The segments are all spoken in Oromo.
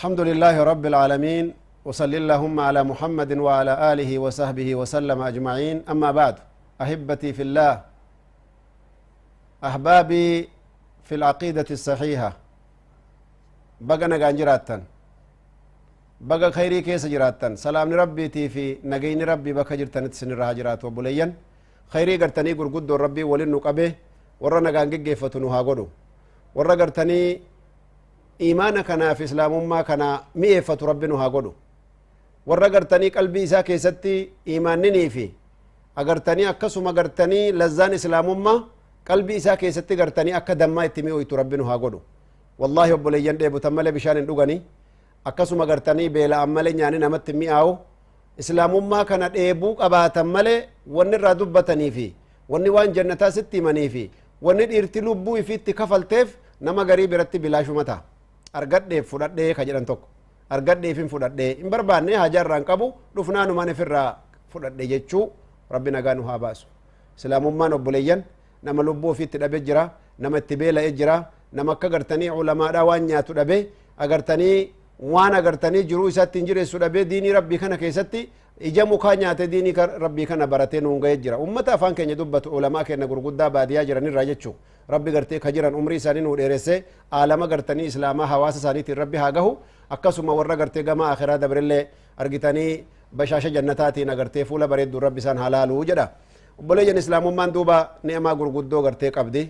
الحمد لله رب العالمين وصلى اللهم على محمد وعلى آله وصحبه وسلم أجمعين أما بعد أحبتي في الله أحبابي في العقيدة الصحيحة بقى نغان جراتن بقى خيري كيس جراتن سلام ربي تي في نغين ربي بقى جرتن تسن الرهاجرات وبليا خيري قرتني قرقود ربي ولنو قبه ورى نغان قفتنو هاقودو ورى قرتني إيمانا كنا في إسلام ما كنا مئفة ربنا هاقودو ورى قرتني قلبي إسا كيستي إيمانني في أقرتني أكسوم أقرتني لزان إسلام ما قلبي إسا كيستي قرتني أكا دما اتميو إتو ربنا هاقودو والله وبليان ديبو تمالي بشان اندوغاني أكسوم أقرتني بيلا أمالي نياني نمت مئاو إسلام ما كنا ديبو أباتا مالي ونرى دبتني في ونوان جنتا ستي مني في ونر إرتلو بوي في اتكفل نما غريب رتي بلاشو متا argadhe fudhadhe ka jedhan tokko argadheefin fudhadhe hin barbaanne hajaarraan qabu dhufnaanu mane firraa fudhadhe jechuu rabbi nagaa nu haa baasu islaamummaan obboleeyyan nama lubbuu ofiitti dhabe jira nama itti beela'e jira nama akka agartanii ulamaadha waan nyaatu dhabe agartanii waan agartanii jiruu isaatti hin jireessu dhabe diinii rabbii kana keessatti ija mukaa nyaate diinii rabbii kana baratee nuun ga'ee jira ummata afaan keenya dubbatu ulamaa keenya gurguddaa baadiyaa jiranirraa jechuu rabbi gartee ka jiran umrii isaanii nuu dheeresse aalama gartanii islaamaa hawaasa isaaniitiin rabbi haa gahu akkasuma warra gartee gama akhiraa dabrillee argitanii bashaasha jannataatiin agartee fuula bareedduu rabbi isaan halaaluu jedha obboleeyyan islaamummaan duuba ni'amaa gurguddoo gartee qabdi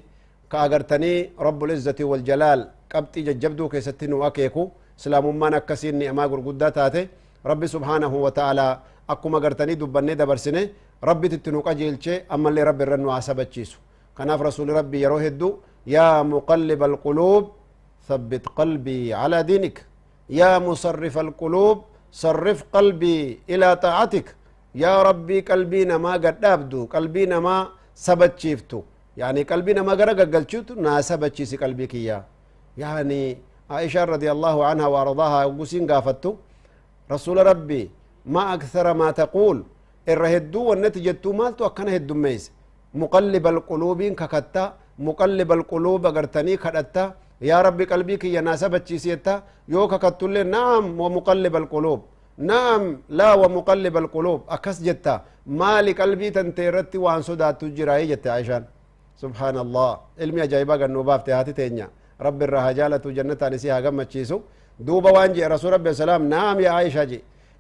ka agartanii rabbul izzati wal jalaal qabxii jajjabduu keessatti nu akeeku islaamummaan akkasiin ni'amaa gurguddaa taate rabbi subhaanahu wa ta'ala akkuma agartanii dubbannee dabarsine rabbititti nu qajeelche ammallee rabbi irra nu haasabachiisu kanaaf rasuuli rabbi yeroo hedduu yaa muqalliba alquluub thabbit qalbii calaa diinik yaa musarrifa alquluub sarrif qalbii ilaa xaacatik yaa rabbii qalbii namaa gadhaabdu qalbii namaa sabachiiftu yani qalbii namaa gara gaggalchitu naa sabachiisi qalbii kiyya yani عائشة رضي الله عنها وارضاها وقسين قافتو رسول ربي ما أكثر ما تقول الرهدو والنتيجة مالتو أكنا هدو ميز مقلب القلوب ككتا مقلب القلوب أغرتني كدتا يا ربي قلبي كي يناسبت شيسيتا يو ككتو لي نعم ومقلب القلوب نعم لا ومقلب القلوب أكس جتا مالي قلبي تنتيرتي وان صداتو جرائي جتا عائشة سبحان الله علمي أجايبا قنو بافتي هاتي تينيا رب الرهجالة جنة نسيها قمت شيسو دوبا وانجي رسول ربي السلام نعم يا عائشة جي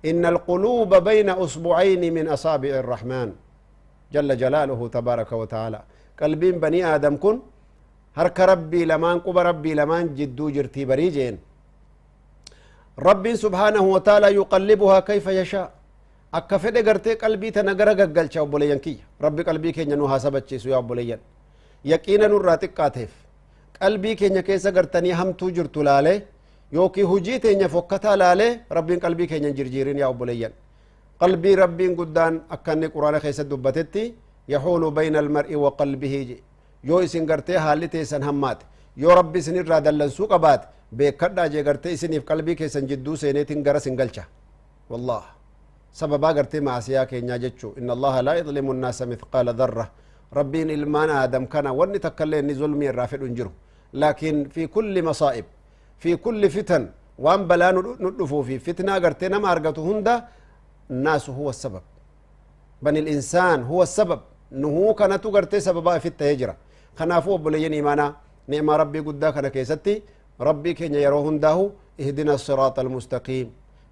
إن القلوب بين أصبعين من أصابع الرحمن جل جلاله تبارك وتعالى قلبين بني آدم كن هرك ربي لمان قب ربي لمان جدو جرتي بريجين ربي سبحانه وتعالى يقلبها كيف يشاء أكفد قرتي قلبي تنقرق قلشا أبوليان كي ربي قلبي كي نوها سبت شيسو يا أبوليان يقينا نراتك قاتف qalbii keenya keessa gartanii hamtuu jirtu laale yookiin hujii teenya fokkataa laale rabbiin qalbii keenya jirjiirin yaa obboleeyyan qalbii rabbiin guddaan akka inni quraana keessa dubbatetti yaxuulu bayna almar'i wa qalbihi yoo isin gartee haalli teessan hammaate yoo rabbi isin irraa dallansuu qabaate beekadhaa jee gartee isiniif qalbii keessan jidduu seeneetiin gara sin galcha wallah sababaa gartee maasiyaa keenyaa jechuu inna allaha laa yadlimu nnaasa mithqaala dharra rabbiin ilmaan aadam kana wanni takkaillee inni zulmii irraa fedhu hin jiru لكن في كل مصائب في كل فتن وان بلا ندفو في فتنة قرتي نما أرقته هندا الناس هو السبب بني الإنسان هو السبب نهو كانتو قرتي سببا في التهجرة خنافو بليين إيمانا نعم ربي قدا كان كيستي ربي كين يرو هنداه اهدنا الصراط المستقيم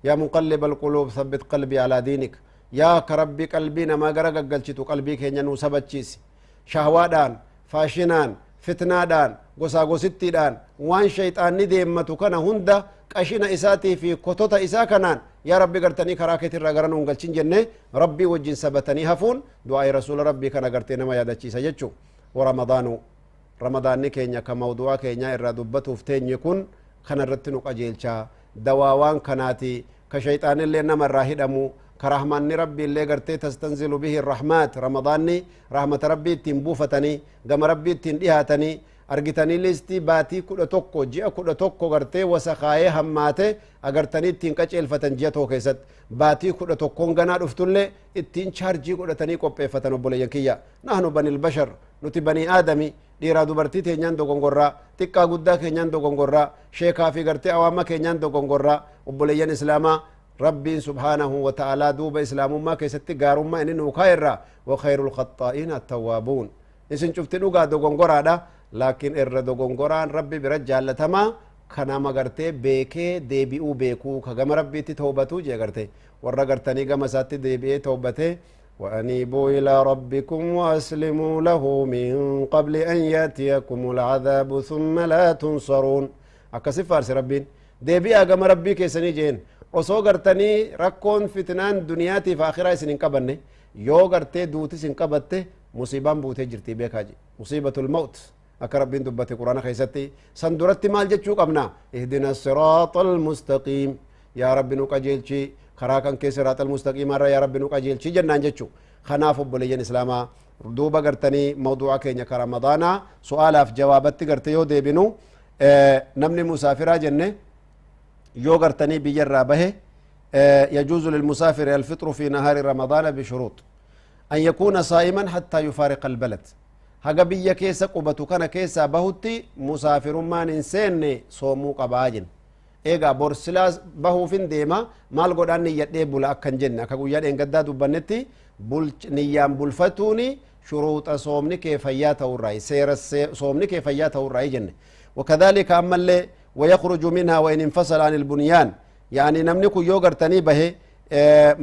يا مقلب القلوب ثبت قلبي على دينك يا كربي قلبي نما قرق قلشتو قلبي كين ينو سبت شيسي شهوادان فاشنان fitnaadhaan gosaa gosittiidhaan waan shayxaanni deemmatu kana hunda qashina isaatii fi kotota isaa kanaan yaa rabbi gartanii karaa keetirraa gara nuun galchin jenne rabbii wajjin sabatanii hafuun du'aa'i rasuula rabbii kana gartee nama yaadachiisa jechuu waramadaanu ramadaanni keenya ka mawdu'aa keenyaa irraa dubbatuuf teenye kun kana irratti nu qajeelchaa dawaa waan kanaati ka shayxaanillee nama irraa hidhamu كرحمن ربي اللي قرتي تستنزل به الرحمات رمضاني رحمة ربي تنبوفتني قم ربي تنديهاتني argitanii listii baatii 11 ji'a 11 gartee wasakaayee hammaate agartanii ittiin qaceelfatan ji'a tokko keessatti baatii 11 ganaa dhuftullee ittiin chaarjii godhatanii qopheeffatan obboleeyyan kiyya nahnu banil bashar nuti banii aadami dhiiraa dubartii teenyaan dogongorraa xiqqaa guddaa keenyaan dogongorraa sheekaa fi gartee awaama keenyaan dogongorraa obboleeyyan islaamaa rabbiin subhaanahu wa ta'aalaa duuba islaamummaa keessatti gaarummaa inni nuu kaa'erraa wa khayrul khaxaa'iina attawwaabuun isin cufti dhugaa dogongoraadha laakiin irra dogongoraan rabbi bira jaallatamaa kanama gartee beekee deebi'uu beekuu ka gama rabbiitti tawbatuu jee gartee warra gartanii gama isaatti deebi'ee tawbatee وأنيبوا إلى ربكم وأسلموا له من قبل أن يأتيكم العذاب ثم لا تنصرون أكسف فارس ربين ديبي أقام ربي كيسني جين وصو قرتني ركون فتنان دنياتي في آخرة سنين قبني يو قرتي دوتي سن قبته مصيبان بوتي جرتي بيكاجي مصيبة الموت أكا ربين دبتي قرآن خيستي سندرتي مال جتشو قبنا اهدنا الصراط المستقيم يا رب نقجيلشي خراكن كي صراط المستقيم يا رب نقجيلشي جنان جتشو خناف بوليين إسلاما دوبا قرتني موضوع كينيا كرمضانا سؤال في جوابت قرتي يو ديبنو نمني مسافرة جنة يو قرتني بيجر به يجوز للمسافر الفطر في نهار رمضان بشروط أن يكون صائما حتى يفارق البلد haga biyya keessa qubatu kana keessa bahutti musaafirummaan hin seenne soomuu qabaajin eegaa borsilaas bahuufin deema maal godhaan niyyadhee bula akkan jenne akka guyyaa dheengaddaa dubbannetti niyyaan bulfatuuni shuruuxa soomni kee fayyaa ta'urraa seera soomni kee fayyaa ta'urraa jenne wakadhalika ammallee ويخرج منها وإن انفصل عن البنيان يعني نمني كو يو غرتني به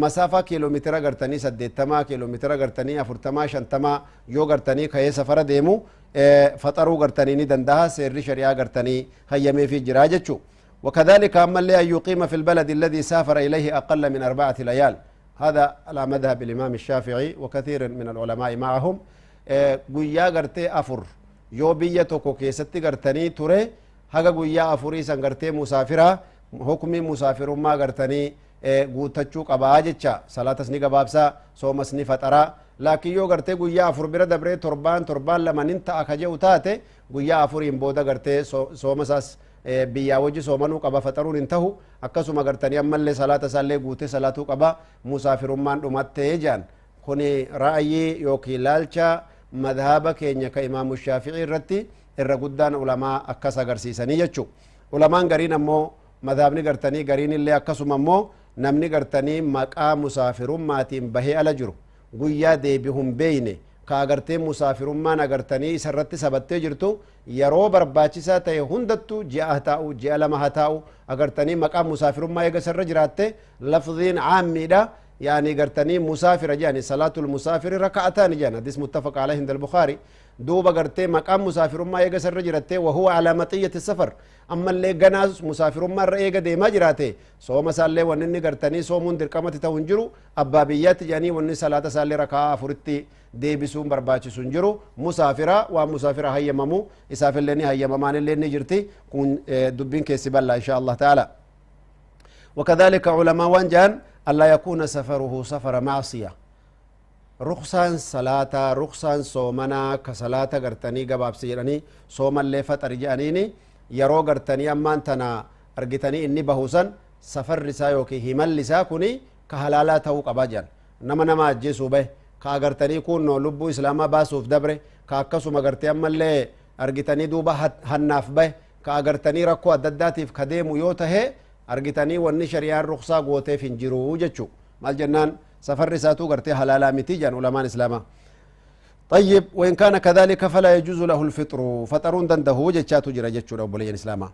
مسافة كيلومتر غرتني 8 كيلومتر غرتني 40 يو غرتني كاي سفر ديمو فطرو غرتني ني دندها سير شريعة غرتني هيمي في جراجتشو وكذلك أما اللي يقيم في البلد الذي سافر إليه أقل من 4 ليال هذا على مذهب الإمام الشافعي وكثير من العلماء معهم قويا غرتي أفر يو بيتوكو كيستي غرتني توري haga guyyaa afurii san gartee musaafira hukmi musaafirummaa gartanii guutachuu qabaa jecha salaatas ni gabaabsaa soomas ni faxaraa laakiin yoo gartee guyyaa afur bira dabree torbaan lamanin ta'a ka jehu taate guyyaa afuriin booda gartee soomasaas biyyaa wajji soomanuu qaba faxaruun hin tahu akkasuma gartanii ammallee salaata isaallee guutee salaatuu qaba musaafirummaan dhumattee jaan kuni ra'ayii yookiin laalcha madhaaba keenya ka imaamu shaafi'ii irratti irra guddaan ulamaa akkas agarsiisanii jechu ulamaan gariin ammoo madhaabni gartanii gariin illee akkasuma ammoo namni gartanii maqaa musaafirummaatiin bahee ala jiru guyyaa deebihun beeyne ka agartee musaafirummaan agartanii isarratti sabattee jirtu yeroo barbaachisaa ta'e hundattu ji'a haa taa'u ji'a lama haa taa'u agartanii maqaa musaafirummaa eega isarra jiraatte lafziin caammiidha يعني قرتني مسافر يعني صلاة المسافر ركعتان جان حديث متفق عليه عند البخاري دوبا قرتي مقام مسافر ما يقصر رجرته وهو على مطية السفر أما اللي جناز مسافر ما رأيك دي ما جراته سو مسالة ونني قرتني سو من دركمة تونجرو أبابيات يعني ونني صلاة سالة ركعة فرتي دي بسوم برباچ سنجرو مسافرة ومسافرة هيا ممو يسافر لني هيا ممان اللي نجرتي كون دبين كيسب الله إن شاء الله تعالى وكذلك علماء وانجان ألا يكون سفره سفر معصية رخصان صلاة رخصان صومنا كصلاة قرتني قباب سيراني صوما اللي فتر جانيني يرو قرتني أمان تنا أرقتني إني بهوسا سفر رسايوكي همال لساكني كهلالا تو قباجان نما أجيسو به كأغرتني كونو لبو إسلاما باسوف دبره كأكسو مغرتي أما اللي أرقتني دوبا هناف به كأغرتني ركو أدداتيف كديمو يوته argitanii wanni shari'aan ruqsaa gooteef hin jiru jechu maal jennaan safarri isaatu gartee halaalaa miti jedhan ulamaan islaamaa طيب وإن كان كذلك فلا يجوز له الفطر فطرون دنده جتشاتو جرا جتشو رب بلين إسلاما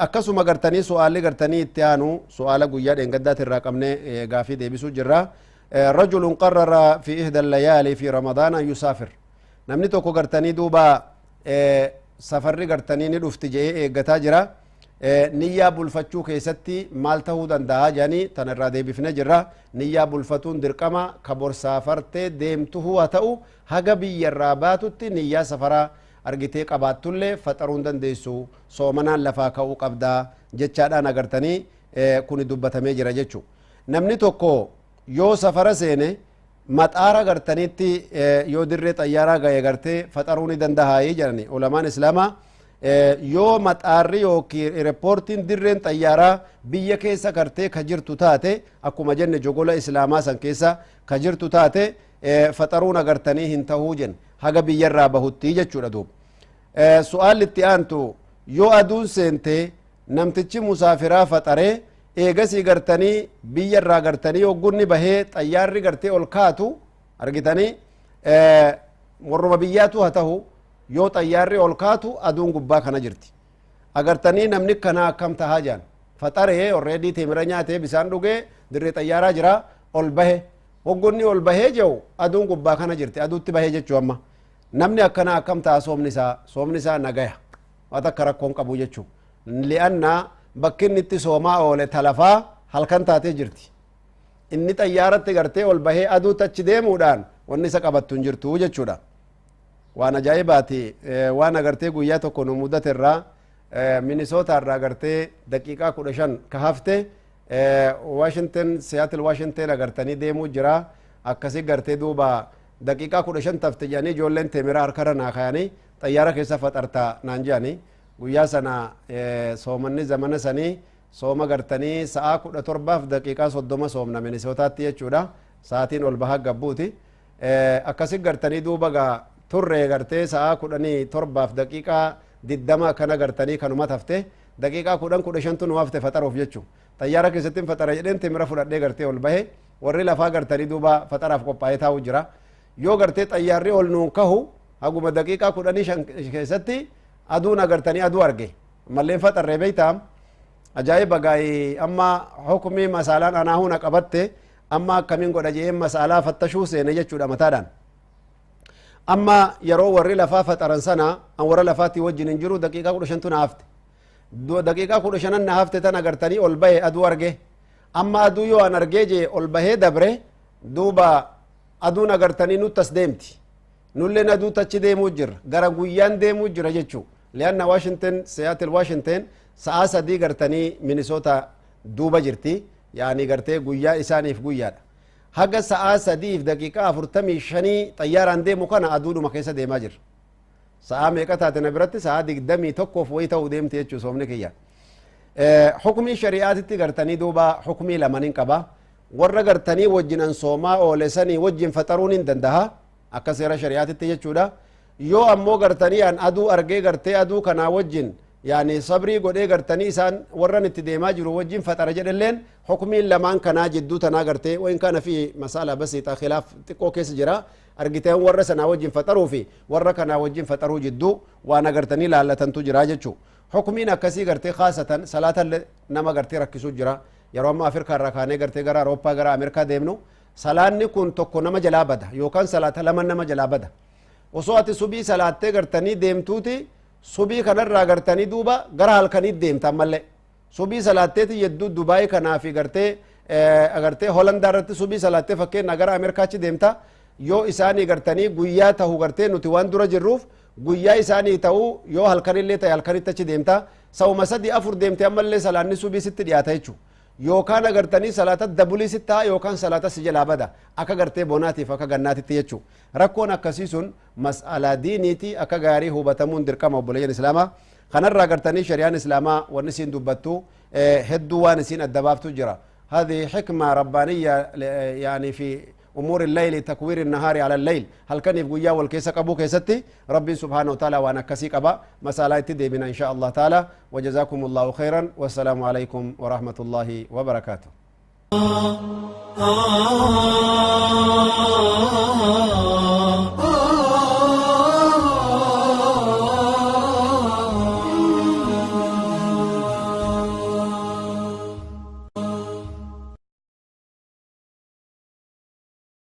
أكسو ما قرتني سؤال قرتني اتيانو سؤال قياد إن قدات الرقم قافي دي بسو جرا رجل قرر في إحدى الليالي في رمضان أن يسافر نمني توكو قرتني دوبا سفر قرتني ندفت جيه قتا جرا niyyaa bulfachuu keessatti maal ta'uu danda'a jedhanii tan irraa deebifne jirra niyyaa bulfatuun dirqama ka borsaafartee deemtuhu haa ta'u haga biyyarraa baatutti niyyaa safaraa argitee qabaattullee faxaruun dandeessu soomanaan lafaa ka'uu qabdaa jechaadhaan agartanii kuni dubbatamee jira jechu namni tokko yoo safara seene maxaara gartanitti yoo dirree xayyaaraa gaye gartee faxaruu ni dandahaayii jedhani ulamaan islaamaa yoo maxaarri yookiin repoortiin dirreen xayyaaraa biyya keessa gartee ka jirtu taate akkuma jenne jogola islaamaa san keessa ka jirtu taate faxaruun agartanii hin tahuu jen haga biyyarraa bahuttii jechuudha duub su'aalli itti aantu yoo aduun seente namtichi musaafiraa faxaree eegasii gartanii biyyarraa gartanii hoggunni bahee xayyaarri gartee ol kaatu argitanii warruma biyyaatu haa tahu yoo xayyaarri ol kaatu aduun gubbaa kana jirti agartanii namni kana akkam tahaa jaan faxaree orreedii teemira nyaatee bisaan dhugee dirree xayyaaraa jira ol bahe hoggunni ol bahee jehu aduun gubbaa kana jirti aduutti bahee jechuu amma namni akkana akkam taha soomni isaa nagaya waa takka rakkoon qabu jechuu li'anna bakkinni itti soomaa oole talafaa halkan taatee jirti inni xayyaaratti gartee ol bahee aduutti achi deemuudhaan wanni isa qabattu hin jirtu jechuudha waan ajaa'ibaati waan agartee guyyaa tokko nu mudate irraa minisoota irraa agartee daqiiqaa 15 ka hafte washington seattle washington agartanii deemuu jira akkasi gartee duuba daqiiqaa 15 tafte jedhanii ijoolleen teemira harkarra naa kayanii xayyaara keessa faxarta naan jedhanii guyyaa sana soomanni zamana sanii sooma gartanii sa'a 17 daqiiqaa 30 soomna minisootaatti jechuudha sa'aatiin ol bahaa gabbuuti akkasi gartanii duuba gaa turre gartee sa'a 17 daqiiqaa 20 kana gartanii kanuma tafte daqiiqaa 10-15 nu hafte faxaruuf jechuu xayyaara keessatti faxara jedheen teemira fudhadhee gartee ol bahe warri lafaa gartanii duuba faxaraaf qophaa'ee taa'u jira yoo gartee xayyaarri ol nuun kahu haguma daqiiqaa 15 keessatti aduun agartanii aduu arge malleen faxarree beeytaam ajaa'iba gaa'ii amma hukumii masaalaan anaahuna qabatte amma akkamiin godha je'een masaalaa fattashuu seene jechuudha mataadhaan amma yeroo warri lafaa faxaran sana an warra lafaatti wajjin hin jiru daqiiqaa 15 na hafte daqiiqaa 15 na hafte tan agartanii ol bahe aduu arge amma aduu yoo an argee jee ol bahee dabre duuba aduun agartanii nuttas deemti nulleen aduu tachi deemuu jirra gara guyyaan deemuu jira jechuu lianna washington seattle washington sa'a sadii gartanii minisoota duuba jirti yaani gartee guyyaa isaaniif guyyaadha haga sa'a sadiif daqiiqaa 45 xayyaaraan deemu kana aduudhuma keessa deemaa jira sa'a meeqa taate na biratti sa'a 21f way ta'uu deemti jechuu soomni kiyya hukumii shari'aatitti gartanii duuba hukumii lamanin qaba warra gartanii wajjin an soomaa oole sanii wajjin faxaruun hin dandaha akka seera shari'aatitti jechuudha yoo ammoo gartanii an aduu argee gartee aduu kanaa wajjin yani sabrii godhee gartanii isaan warran itti deemaa jiru wajjin faxara jedhelleen hukumiin lamaan kanaa jidduu tanaa gartee wain kana fi masala basiita khilaaf xiqqoo keessa jira argiteen warra sanaa wajjin faxaruu fi warra kanaa wajjin faxaruu jidduu waan agartanii laallatantu jira jechuu hukumiin akkasii gartee khaasatan salaatalle nama gartee rakkisuu jira yeroo amma afrikaa irraa kaanee gartee gara awurooppaa gara ameerikaa deemnu salaanni kun tokko nama jalaa bada yookaan salaata lama nama jalaa bada osoo ati subii salaattee gartanii deemtuuti subii kanarraa gartanii duuba gara halkaniit deemta ammallee subii salaatteeti yedduu dubaayii kanaa fi gartee agartee holandaa irratti subii salaattee fakkeenya gara ameerikaachi deemta yoo isaanii gartanii guyyaa tahu gartee nuti waan dura jirruuf guyyaa isaanii ta'u yoo halkanillee ta'e halkanitti achi deemta sa'uma 3-4 deemte ammallee salaanni subii sitti dhiyaata jechuu yookaan agartanii salaata dabulii sittaa yookaan salaata si jalaa bada akka gartee bonaatiif akka gannaatitti jechuu rakkoon akkasii sun mas'alaa diiniiti akka gaarii hubatamuun dirqama obboleeyyan islaamaa kanarraa gartanii shari'aan islaamaa wanni isiin dubbattu hedduu waan isiin adda baaftu jira هذه حكمة ربانية يعني في أمور الليل تكوير النهار على الليل هل كان يبقى والكيسة قبو كيستي ربي سبحانه وتعالى وانا كسيك أبا مسألة تدي بنا إن شاء الله تعالى وجزاكم الله خيرا والسلام عليكم ورحمة الله وبركاته